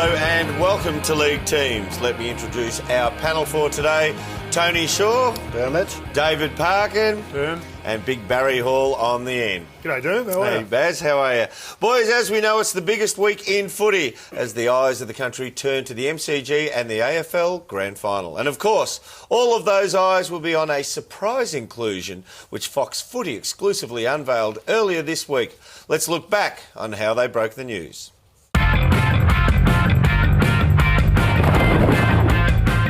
Hello and welcome to League Teams. Let me introduce our panel for today. Tony Shaw, Dermot, David Parkin, and Big Barry Hall on the end. G'day, Derm. How are you? Hey, Baz, how are you? Boys, as we know, it's the biggest week in footy as the eyes of the country turn to the MCG and the AFL Grand Final. And of course, all of those eyes will be on a surprise inclusion which Fox Footy exclusively unveiled earlier this week. Let's look back on how they broke the news.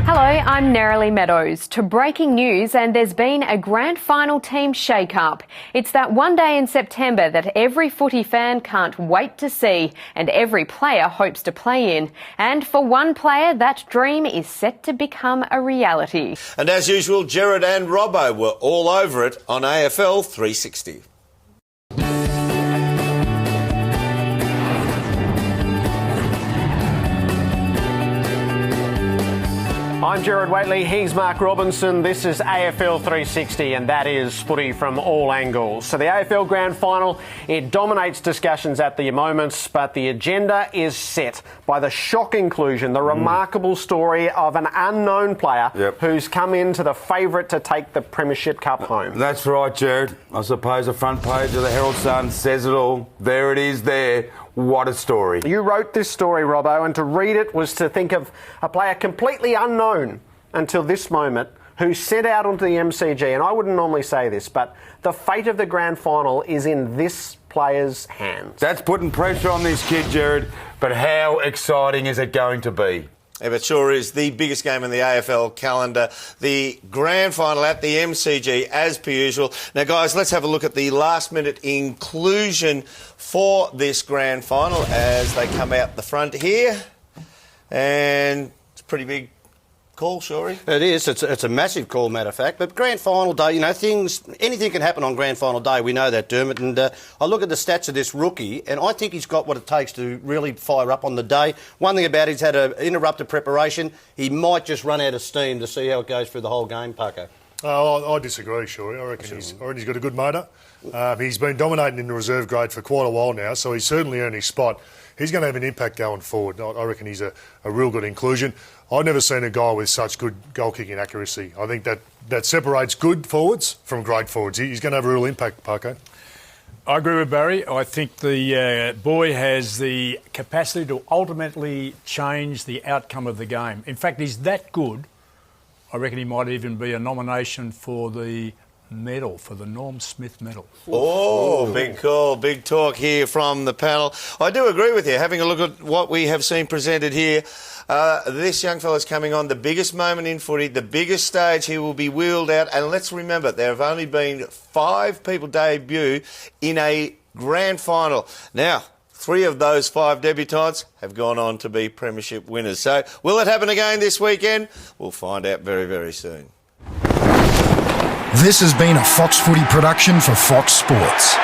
Hello, I'm Nerily Meadows. To breaking news, and there's been a grand final team shake-up. It's that one day in September that every footy fan can't wait to see and every player hopes to play in. And for one player, that dream is set to become a reality. And as usual, Gerard and Robbo were all over it on AFL 360. I'm Gerard Waitley, he's Mark Robinson, this is AFL 360 and that is footy from all angles. So the AFL Grand Final, it dominates discussions at the moment, but the agenda is set by the shock inclusion, the remarkable story of an unknown player who's come into the favourite to take the Premiership Cup home. That's right, Gerard. I suppose the front page of the Herald Sun says it all. There it is there. What a story. You wrote this story, Robbo, and to read it was to think of a player completely unknown until this moment who set out onto the MCG, and I wouldn't normally say this, but the fate of the grand final is in this player's hands. That's putting pressure on this kid, Gerard, but how exciting is it going to be? Yeah, it sure is the biggest game in the AFL calendar, the grand final at the MCG, as per usual. Now, guys, let's have a look at the last-minute inclusion for this grand final as they come out the front here. And it's a pretty big call, Shorey. It is. It's a massive call, matter of fact. But grand final day, you know, anything can happen on grand final day. We know that, Dermot. And I look at the stats of this rookie, and I think he's got what it takes to really fire up on the day. One thing about it, he's had an interrupted preparation. He might just run out of steam to see how it goes through the whole game, Paco. I disagree, Shorey. I reckon he's got a good motor. He's been dominating in the reserve grade for quite a while now, so he's certainly earned his spot. He's going to have an impact going forward. I reckon he's a real good inclusion. I've never seen a guy with such good goal-kicking accuracy. I think that separates good forwards from great forwards. He's going to have a real impact, Paco. I agree with Barry. I think the boy has the capacity to ultimately change the outcome of the game. In fact, he's that good, I reckon he might even be a nomination for the medal, for the Norm Smith medal. Oh, big call, big talk here from the panel. I do agree with you. Having a look at what we have seen presented here, this young fella's coming on the biggest moment in footy, the biggest stage he will be wheeled out. And let's remember, there have only been 5 people debut in a grand final. Now, 3 of those 5 debutants have gone on to be premiership winners. So will it happen again this weekend? We'll find out very, very soon. This has been a Fox Footy production for Fox Sports.